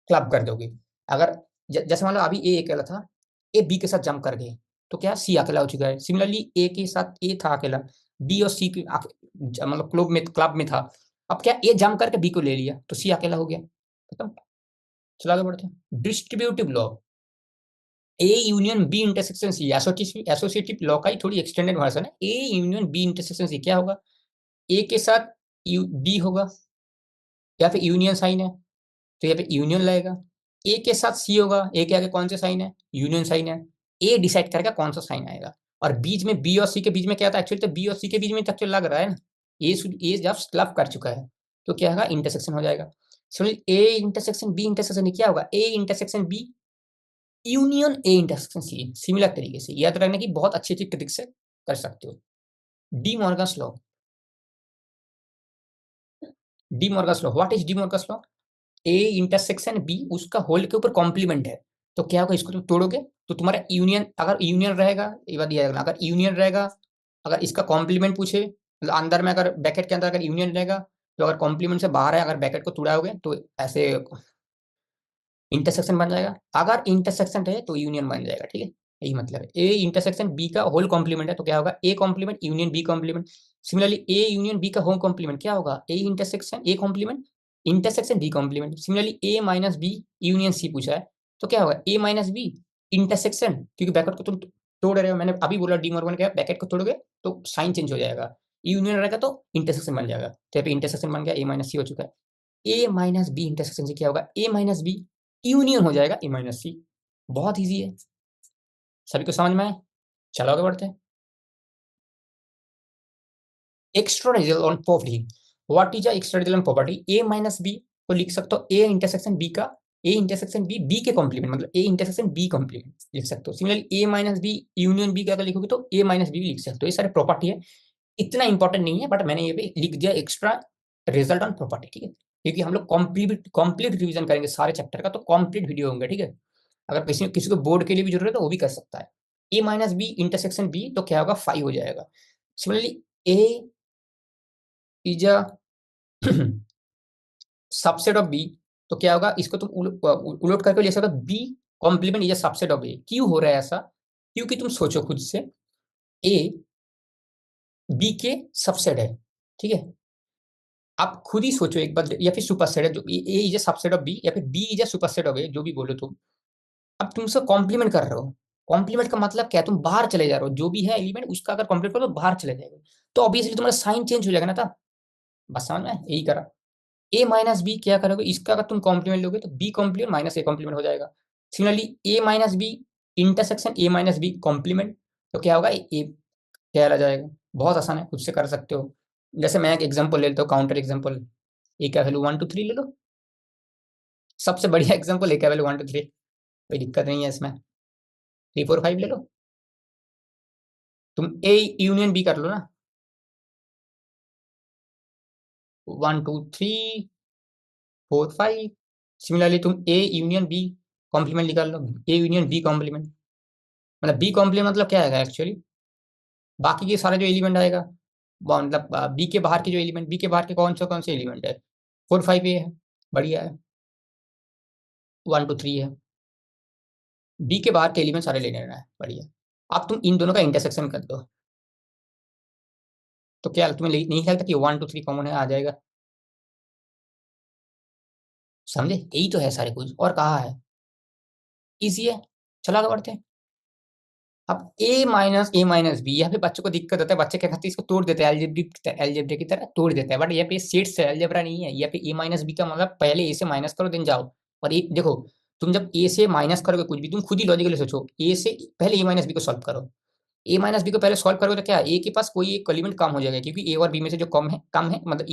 क्लब कर दोगे। अगर जैसे मान लो अभी ए अकेला था, ए बी के साथ जंप कर गए, तो क्या सी अकेला हो चुका है। सिमिलरली ए के साथ ए था अकेला, बी और सी की मतलब क्लब में था, अब क्या ए जंप करके बी को ले लिया, तो सी अकेला हो गया, खत्म। चला आगे बढ़ते हैं, distributive law, A union B intersection C, associative law का ही थोड़ी एक्सटेंडेड वर्जन है, A union B intersection C क्या होगा, ए के साथ बी होगा, या फिर यूनियन साइन है तो यहाँ पे यूनियन लगेगा। ए के साथ सी होगा, ए के आगे कौन से साइन है, यूनियन साइन है। ए डिसाइड करेगा कौन सा साइन आएगा। और बीच में बी और सी के बीच में क्या था, एक्चुअली तो बी और सी के बीच में तक तो लग रहा है ना, ए जब स्लव कर चुका है तो क्या होगा, इंटरसेक्शन हो जाएगा। सुनिए, ए इंटरसेक्शन बी इंटरसेक्शन क्या होगा, A intersection B union A intersection C. Similar तरीके से याद रखने की बहुत अच्छी अच्छी ट्रिक से कर सकते हो। De Morgan's law, De Morgan's law, what is De Morgan's law? A intersection B उसका होल के ऊपर कॉम्प्लीमेंट है, तो क्या होगा, इसको तुम तोड़ोगे तो तुम्हारा यूनियन, अगर यूनियन रहेगा, ये बात याद रखना, अगर यूनियन रहेगा, अगर इसका कॉम्प्लीमेंट पूछे, मतलब अंदर में अगर ब्रैकेट के अंदर अगर यूनियन रहेगा, तो अगर कॉम्प्लीमेंट से बाहर है, अगर ब्रैकेट को तोड़ाओगे तो ऐसे इंटरसेक्शन बन जाएगा। अगर इंटरसेक्शन रहे तो यूनियन बन जाएगा, ठीक है, यही मतलब है। ए इंटरसेक्शन बी का होल कॉम्प्लीमेंट है तो क्या होगा, A complement union B complement. Similarly A union B का होल कॉम्प्लीमेंट क्या होगा, A intersection A complement intersection B complement. Similarly A minus B union C पूछा है तो क्या होगा, ए माइनस बी इंटरसेक्शन, क्योंकि ब्रैकेट को तुम तोड़ रहे हो, मैंने अभी बोला डी मॉर्गन क्या, ब्रैकेट को तोड़ोगे तो साइन चेंज हो जाएगा, यूनियन रहेगा तो इंटरसेक्शन बन जाएगा, तो यहाँ पे इंटरसेक्शन बन गया, ए माइनस सी हो चुका है। ए माइनस बी इंटरसेक्शन से क्या होगा, ए माइनस बी यूनियन हो जाएगा ए माइनस सी। बहुत इजी है, सभी को समझ में आए? चलो आगे बढ़ते हैं। Extra result on property, what is extra result on property, A minus B को लिख सकते हो ए इंटरसेक्शन बी का, ए इंटरसेक्शन बी बी के कॉम्प्लीमेंट, मतलब ए इंटरसेक्शन बी कॉम्प्लीमेंट लिख सकते हो। Similarly A minus B union B का अगर लिखोगे तो ए माइनस बी भी लिख सकते हो। ये सारे प्रॉपर्टी है, इतना इंपॉर्टेंट नहीं है, बट मैंने ये भी लिख दिया एक्स्ट्रा रिजल्ट ऑन प्रॉपर्टी, ठीक है, क्योंकि हम लोग कंप्लीट कंप्लीट रिवीजन करेंगे सारे चैप्टर का, तो कंप्लीट वीडियो होंगे, ठीक है। अगर किसी किसी को बोर्ड के लिए भी जरूरत है तो वो भी कर सकता है। A minus B intersection B तो क्या होगा, 5 हो जाएगा। Similarly A is a subset of B, तो क्या होगा, इसको तुम उलट करके ले सकते हो, B complement is a subset of A. क्यों हो रहा है ऐसा, क्योंकि तुम सोचो खुद से, ए बी के सबसेट है, ठीक है, आप खुद ही सोचो एक बार, या फिर सुपरसेट है, जो A is a subset of B या फिर B is a superset of A, जो भी बोलो तुम। अब तुम उसका कॉम्प्लीमेंट कर रहे हो, कॉम्प्लीमेंट का मतलब क्या है, तुम बाहर चले जा रहे हो, जो भी है एलिमेंट उसका अगर कॉम्प्लीमेंट करो तो बाहर चले जाएगा, तो ऑब्वियसली तुम्हारा साइन चेंज हो जाएगा ना। था बस समझ में, यही करा। ए माइनस बी क्या करोगे, इसका अगर तुम कॉम्प्लीमेंट लोगे तो B complement minus A complement हो जाएगा। Similarly A minus B intersection A minus B complement, तो क्या होगा, ए क्या आ जाएगा। बहुत आसान है, खुद से कर सकते हो। जैसे मैं एक एग्जांपल ले लेता हूँ, काउंटर एग्जांपल, ए का वैल्यू 1 2 3 ले लो। सबसे बढ़िया एग्जांपल ए का वैल्यू 1 2 3, कोई दिक्कत नहीं है इसमें। 3 4 5 ले लो, तुम ए यूनियन बी कर लो ना, 1 2 3 4 5। सिमिलरली तुम ए यूनियन बी कॉम्प्लीमेंट निकाल लो, ए यूनियन बी कॉम्प्लीमेंट, मतलब बी कॉम्प्लीमेंट मतलब क्या आएगा एक्चुअली, बाकी के सारे जो एलिमेंट आएगा, मतलब बी के बाहर के जो एलिमेंट, बी के बाहर के कौन से एलिमेंट है, 4 5 ए है, बढ़िया है, 1 2 3 है, बी के बाहर के एलिमेंट सारे लेने रहना है, बढ़िया। अब तुम इन दोनों का इंटरसेक्शन कर दो, तो क्या तुम्हें नहीं लगता कि 1 2 3 कॉमन है, आ जाएगा। समझे, यही तो है सारे कुछ, और कहा है, इजी है। चलो आगे बढ़ते हैं। अब ए माइनस बी, यहाँ पे बच्चों को दिक्कत होता है, बच्चे क्या करते हैं, इसको तोड़ देते हैं, एलजेब्रिक की तरह तोड़ देते हैं, बट यहाँ पे सेट से अलजेब्रा नहीं है, यहाँ पे ए माइनस बी का मतलब पहले ए से माइनस करो देन जाओ। और एक देखो, तुम जब ए से माइनस करोगे कुछ भी, तुम खुद ही लॉजिकली सोचो, ए से पहले ए माइनस बी को सॉल्व करो, ए माइनस बी को पहले सॉल्व करोगे तो क्या, ए के पास कोई एक एलिमेंट कम हो जाएगा, क्योंकि ए और बी में से जो कम है मतलब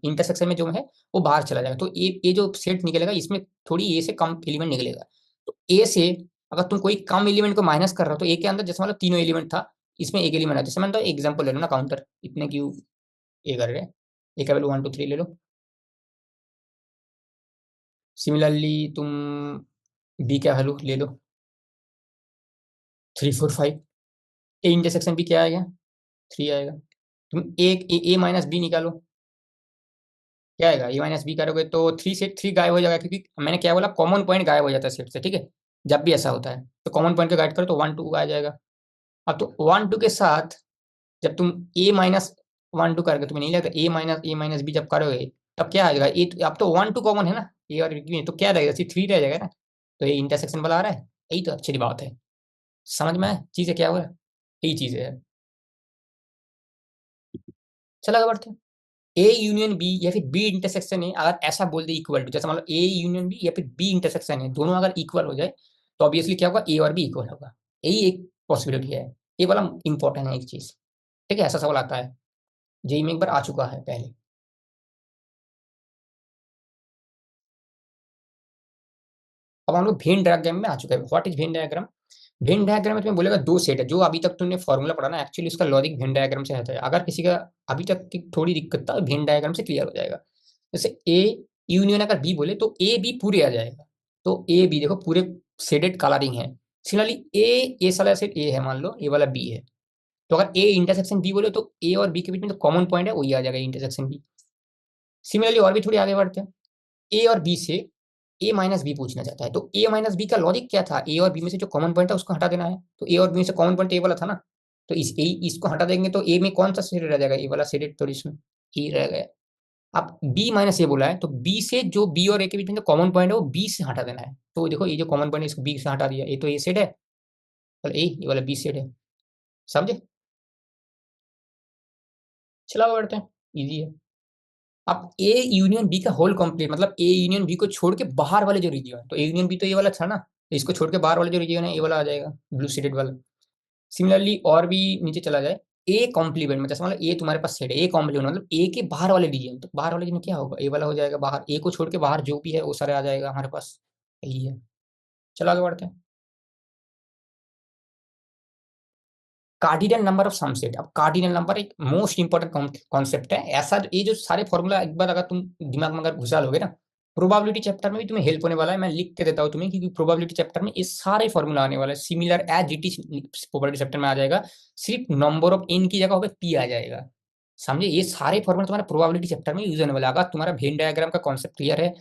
इंटरसेक्शन में जो है वो बाहर चला जाएगा, तो ए जो सेट निकलेगा इसमें थोड़ी ए से कम एलिमेंट निकलेगा। तो ए से अगर तुम कोई कम एलिमेंट को माइनस कर रहे हो तो ए के अंदर जैसे मतलब तीनों एलिमेंट था, इसमें एक एलिमेंट है, जैसे मैं तो एग्जाम्पल ले लो ना, काउंटर इतने क्यों ए कर रहे हैं, ए का वैल्यू 1 2 3 ले लो। सिमिलरली तुम बी का वैल्यू ले लो 3 4 5, ए इंटरसेक्शन बी क्या आएगा, 3 आएगा। तुम एक ए माइनस बी निकालो, क्या आएगा, ए माइनस बी करोगे तो 3 से 3 गायब हो जाएगा, क्योंकि मैंने क्या बोला, कॉमन पॉइंट गायब हो जाता है सेट से, ठीक है, जब भी ऐसा होता है तो कॉमन पॉइंट को गाइड करो तो 1 2 आ जाएगा। अब तो 1 2 के साथ जब तुम ए माइनस 1 2 करके, तुम्हें नहीं लगता ए माइनस बी जब करोगे तब क्या आ जाएगा, अब तो 1 2 कॉमन है ना, ए और बी में, तो क्या रहेगा, सिर्फ 3 रह जाएगा ना, तो ये इंटरसेक्शन वाला आ रहा है, यही तो अच्छी बात है। समझ में आया चीजें क्या हुआ, यही चीजें है। चला आगे बढ़ते हैं। ए यूनियन बी या फिर बी इंटरसेक्शन है, अगर ऐसा बोल दे इक्वल टू, जैसे मान लो ए यूनियन बी या फिर बी इंटरसेक्शन है, दोनों अगर इक्वल हो जाए तो ऑब्वियसली क्या होगा, ए और बी इक्वल होगा। यही एक पॉसिबिलिटी है। ये वाला इंपॉर्टेंट है एक चीज। ठीक है, ऐसा सवाल आता है, जेई में एक बार आ चुका है पहले। अब हम लोग वेन डायग्राम में आ चुके हैं। What is Venn diagram? Venn diagram में तुम्हें बोलेगा दो सेट है, जो अभी तक तुमने फॉर्मूला पढ़ा ना, एक्चुअली उसका लॉजिक वेन डायग्राम से आता है। अगर किसी का अभी तक की थोड़ी दिक्कत था, वेन डायग्राम से क्लियर हो जाएगा। जैसे ए यूनियन अगर बी बोले तो ए बी पूरे आ जाएगा। तो ए बी देखो पूरे शेडेड कलरिंग है। सिमिलरली ए साला सेट ए है, मान लो ए वाला बी है। तो अगर ए इंटरसेक्शन बी बोले तो ए और बी के बीच में जो कॉमन पॉइंट है वही आ जाएगा, इंटरसेक्शन बी। सिमिलरली और भी थोड़ी आगे बढ़ते हैं। ए और बी से ए माइनस बी पूछना चाहता है, तो ए माइनस बी का लॉजिक क्या था, ए और बी में से जो कॉमन पॉइंट है उसको हटा देना है। तो ए और बी में से कॉमन पॉइंट ए वाला था ना, तो इसको हटा देंगे तो ए में कौन सा शेडेड रह जाएगा, ए वाला शेडेड, तो इसमें ए रह गया। अब बी माइनस ए बोला है, तो बी से जो बी और ए के बीच में जो कॉमन पॉइंट है वो बी से हटा देना है। तो देखो ये जो कॉमन पॉइंट है इसको बी से हटा दिया, ये तो ए सेड है, तो ये वाला बी सेड है। समझे? चला बढ़ते हैं, इजी है। अब ए यूनियन बी का होल कंप्लीट मतलब ए यूनियन बी को छोड़ के बाहर वाले जो रीजियन है, तो ए यूनियन बी तो ये वाला था ना, तो इसको छोड़ के बाहर वाले जो रीजियन है ये वाला आ जाएगा, ब्लू शेडेड वाला। सिमिलरली और भी नीचे चला जाए, ए कॉम्प्लीमेंट में, जैसे मतलब ए तुम्हारे पास सेट है, ए कॉम्प्लीमेंट मतलब ए के बाहर वाले रीजन, तो बाहर वाले रीजन क्या होगा, ए वाला हो जाएगा बाहर, ए को छोड़ के बाहर जो भी है वो सारे आ जाएगा हमारे पास। यही है। चलो आगे बढ़ते हैं। Cardinal number of some set. अब कार्डिनल नंबर एक मोस्ट इंपॉर्टेंट कॉन्सेप्ट है। ऐसा ये जो सारे फॉर्मूला एक बार अगर तुम दिमाग में अगर घुसा लोगे ना, प्रोबेबिलिटी चैप्टर में भी तुम्हें हेल्प होने वाला है। मैं लिख के देता हूँ तुम्हें, क्योंकि प्रोबेबिलिटी चैप्टर में ये सारे फॉर्मूला आने वाले हैं, similar as it is probability chapter में आ जाएगा। सिर्फ नंबर ऑफ एन की जगह पे पी आ जाएगा। समझे? ये सारे फॉर्मूला तुम्हारा प्रोबेबिलिटी चैप्टर में यूज होने वाला है। अगर तुम्हारा वेन डायग्राम का कॉन्सेप्ट क्लियर है,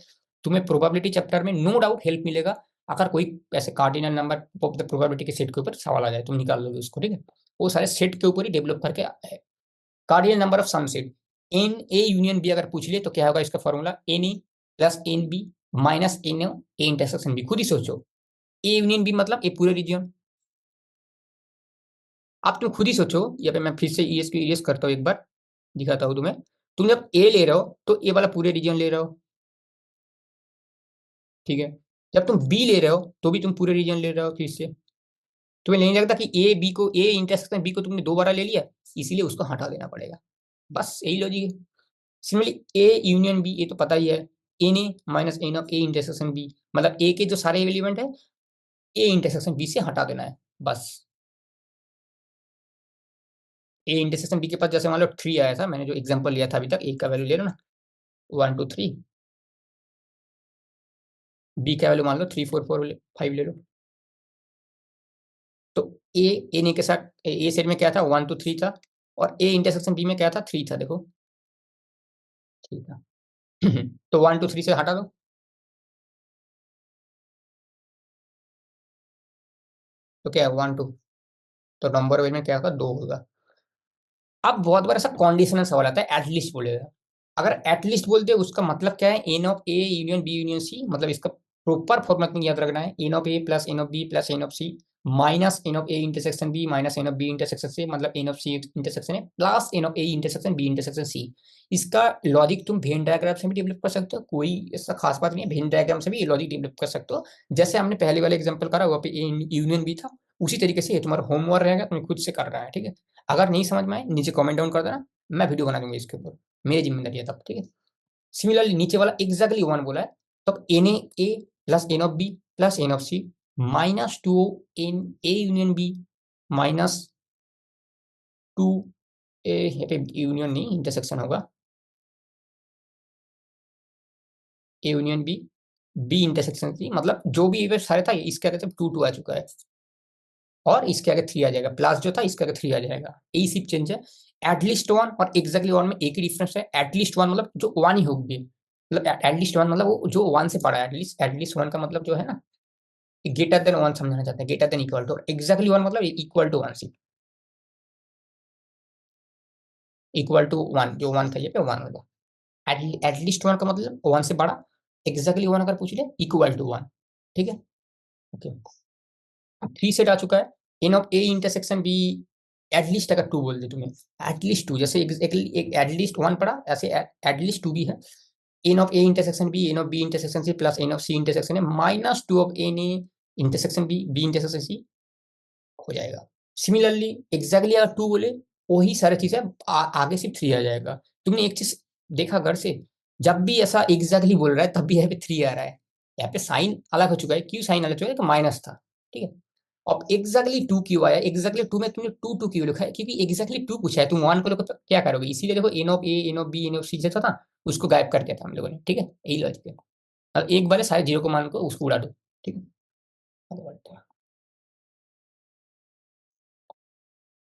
तुम्हें प्रोबेबिलिटी चैप्टर में नो डाउट हेल्प मिलेगा। अगर कोई ऐसे cardinal number of the probability के सेट के ऊपर सवाल आ जाए, तुम निकाल लोगे उसको। ठीक है, वो सारे सेट के ऊपर ही डेवलप करके आया है। Cardinal number of some set, N A union B अगर पूछ लिए तो क्या होगा इसका formula, N A plus N B minus N A intersection B. खुद ही सोचो, ए यूनियन बी मतलब ए पूरे रीजन। आप तुम खुद ही सोचो, या पे मैं फिर से ईएस की ईएस करता हूँ, एक बार दिखाता हूँ तुम्हें। तुम जब ए ले रहे हो तो ए वाला पूरे रीजन ले रहे हो, ठीक है। जब तुम बी ले रहे हो तो भी तुम पूरे रीजन ले रहे हो, फिर से तुम्हें नहीं लगता कि ए बी को, ए इंटरसेक्शन बी को तुमने दो बार ले लिया, इसीलिए उसको हटा देना पड़ेगा। बस यही लॉजिक है। सिमिलरली ए यूनियन बी, ये तो पता ही है, N A minus N of A intersection B, मतलब ए के जो सारे एलिमेंट है ए इंटरसेक्शन बी से हटा देना है बस। ए इंटरसेक्शन बी के पास जैसे मान लो 3 आया था, मैंने जो एग्जांपल लिया था अभी तक, ए का वैल्यू ले लो ना, 1 2 3। बी का वैल्यू मान लो 3 4 4 5 ले लो। तो ए एन ए के साथ ए सेट में क्या था, 1 2 3 था, और ए इंटरसेक्शन बी में क्या था, 3 था, देखो 3 था। तो 1 2 3 से हटा दो, तो क्या है 1 2, तो नंबर वेज में क्या होगा, 2 होगा। अब बहुत बार ऐसा कंडीशनल सवाल आता है, एटलीस्ट बोलेगा। अगर एटलीस्ट बोलते हैं उसका मतलब क्या है, N of A union B union C, मतलब इसका प्रॉपर फॉर्मूला तुम याद रखना है, N of A plus n of B plus n of C minus N of A intersection B minus N of B intersection C, मतलब n of C intersection A plus n of A intersection B intersection C. इसका logic तुम Venn diagram से भी develop कर सकते हो, कोई ऐसा खास बात नहीं है, वेन डायग्राम से भी ये लॉजिक डेवलप कर सकते हो। जैसे हमने पहले वाले एग्जाम्पल करा वहाँ पे ए यूनियन बी था, उसी तरीके से ये तुम्हारा होमवर्क रहेगा, तुम्हें खुद से करना है। ठीक है, अगर नहीं समझ में आए नीचे कमेंट डाउन कर देना, मैं वीडियो बना दूंगा इसके ऊपर, मेरी जिम्मेदारी है तब। ठीक है, सिमिलरली नीचे वाला एग्जैक्टली वन बोला है, तो n A plus n of B plus n of C minus two n A union B minus two A, यहाँ पे यूनियन नहीं इंटरसेक्शन होगा, A union B B intersection C, मतलब जो भी इवेंट सारे था इसके आगे टू टू आ चुका है, और इसके आगे 3 आ जाएगा, प्लस जो था इसके आगे 3 आ जाएगा, यही सिर्फ चेंज है। एटलीस्ट वन और एग्जैक्टली वन में एक ही डिफरेंस है, एटलीस्ट वन मतलब जो वन ही होगी, मतलब एटलीस्ट वन मतलब वो जो वन से पड़ा है, एटलीस्ट एटलीस्ट वन का मतलब जो है ना, ग्रेटर देन वन समझाना चाहते हैं, greater than equal to, exactly one मतलब इक्वल टू वन, सिर्फ इक्वल टू वन, जो वन था ये पे वन होगा। एटलीस्ट वन का मतलब वन से बड़ा, एग्जैक्टली वन अगर पूछ ले इक्वल टू वन। ठीक है, ओके। 3 सेट आ चुका है, N of A intersection B at least अगर 2 बोल दे तुम्हें, एटलीस्ट 2, जैसे एक एटलीस्ट 1 पढ़ा, ऐसे एटलीस्ट 2 भी है। N of A intersection B, N of B intersection C plus n of C intersection A minus 2 of n A intersection B, B intersection C हो जाएगा। सिमिलरली एग्जैक्टली अगर 2 बोले, वही सारी चीजें आगे सिर्फ 3 आ जाएगा। तुमने एक चीज देखा घर से, जब भी ऐसा एग्जैक्टली बोल रहा है तब भी यहाँ पे 3 आ रहा है। यहाँ पे साइन अलग हो चुका है, क्यों साइन अलग हो चुका है, तो माइनस था, ठीक है। अब एग्जैक्टली 2 क्यों आया, एग्जैक्टली 2 में तुमने 2 2 क्यों लिखा है, क्योंकि एग्जैक्टली 2 पूछा है, तुम 1 को लेकर तो क्या करोगे, इसीलिए देखो N of A, N of B, N of C जैसा था, उसको गायब कर दिया था हम लोगों ने, ठीक है, यही लॉजिक है। और एक बार सारे जीरो को मान को उसको उड़ा दो, ठीक है। आगे बढ़ते हैं।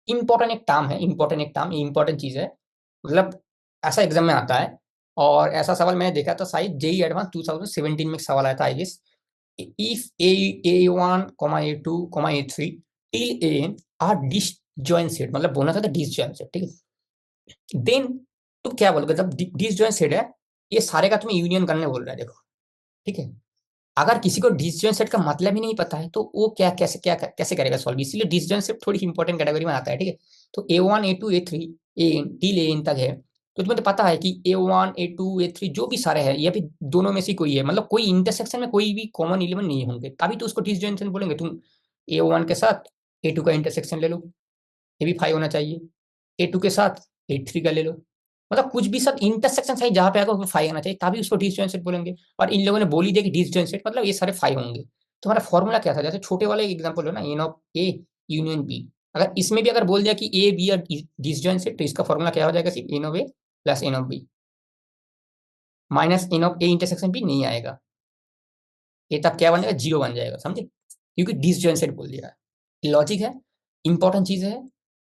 इम्पोर्टेंट एक टर्म है, इम्पोर्टेंट एक टर्म, इम्पोर्टेंट चीज है, मतलब ऐसा एग्जाम में आता है। और ऐसा सवाल मैंने देखा था शायद जेई एडवांस 2017 में एक सवाल आया था I guess. If A1, A2, A3 till AN are disjoint set, मतलब बोलना था डिसजॉइंट सेट, ठीक है। देन तुम क्या बोलोगे जब डिसजॉइंट सेट है, ये सारे का तुम्हें यूनियन करने बोल रहा है, देखो, ठीक है। अगर किसी को डिसजॉइंट सेट का मतलब ही नहीं पता है तो वो कैसे करेगा सॉल्व, इसीलिए डिसजॉइंट सेट थोड़ी इंपॉर्टेंट कैटेगरी में आता है, ठीक है। तो A1, A2, A3, N till N तक है, तो तुम्हें तो पता है कि A1, A2, A3 जो भी सारे हैं, ये भी दोनों में से कोई है, मतलब कोई इंटरसेक्शन में कोई भी कॉमन एलिमेंट नहीं होंगे, तभी तो उसको डिसजॉइंट सेट बोलेंगे। तुम A1 के साथ A2 का इंटरसेक्शन ले लो, ये भी 5 होना चाहिए। A2 के साथ A3 का ले लो, मतलब कुछ भी सब इंटरसेक्शन सही जहां पे आएगा उसमें 5 आना चाहिए, तभी उसको डिसजॉइंट सेट बोलेंगे। और इन लोगों ने बोल ही दिया कि डिसजॉइंट सेट मतलब ये सारे 5 होंगे। तुम्हारा फॉर्मूला क्या था, जैसे छोटे वाले एग्जांपल हो ना, n of A union B, अगर इसमें भी अगर बोल दिया कि A B are disjoint set, तो इसका फॉर्मूला क्या हो जाएगा, सिर्फ n of A plus n of B minus N of A intersection B नहीं आएगा, ये तब क्या बन जाएगा, 0 बन जाएगा, समझे, क्योंकि डिसजॉइंट सेट बोल दिया है। लॉजिक है, इंपॉर्टेंट चीज है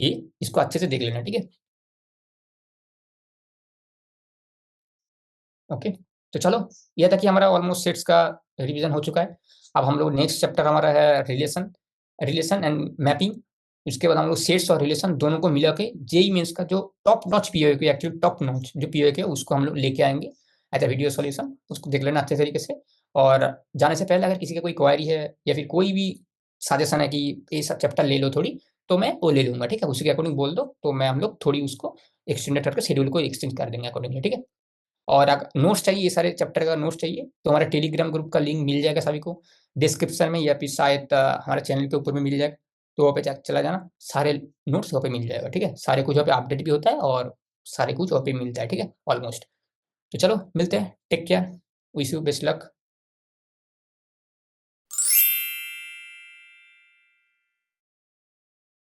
ये, इसको अच्छे से देख लेना, ठीक है। ओके, तो चलो, यह था कि हमारा ऑलमोस्ट सेट्स का रिवीजन हो चुका है। अब हम लोग नेक्स्ट चैप्टर हमारा है रिलेशन, रिलेशन एंड मैपिंग। उसके बाद हम लोग सेट्स और रिलेशन दोनों को मिला के जेई मेंस का जो टॉप नॉच पीओ के, एक्चुअली टॉप नॉच जो पीओ के, उसको हम लोग लेके आएंगे एज अ वीडियो सॉल्यूशन, उसको देख लेना अच्छे तरीके से। और जाने से पहले अगर किसी का कोई क्वारी है या फिर कोई भी सजेशन है कि ये सब चैप्टर ले लो थोड़ी, तो मैं वो ले लूंगा, ठीक है, उसी के अकॉर्डिंग बोल दो, तो मैं हम लोग थोड़ी उसको एक्सटेंडेड करके शेड्यूल को एक्सटेंड कर देंगे अकॉर्डिंगली, ठीक है। और अगर नोट्स चाहिए, ये सारे चैप्टर का नोट्स चाहिए, तो हमारे टेलीग्राम ग्रुप का लिंक मिल जाएगा सभी को डिस्क्रिप्शन में, या फिर शायद हमारे चैनल के ऊपर में मिल जाएगा, तो वहाँ पे चला जाना, सारे नोट्स वहाँ पे मिल जाएगा, ठीक है। सारे कुछ वहाँ पे अपडेट भी होता है और सारे कुछ वहाँ पे मिलता है, ठीक है, ऑलमोस्ट। तो चलो मिलते हैं, take care, wish you best luck.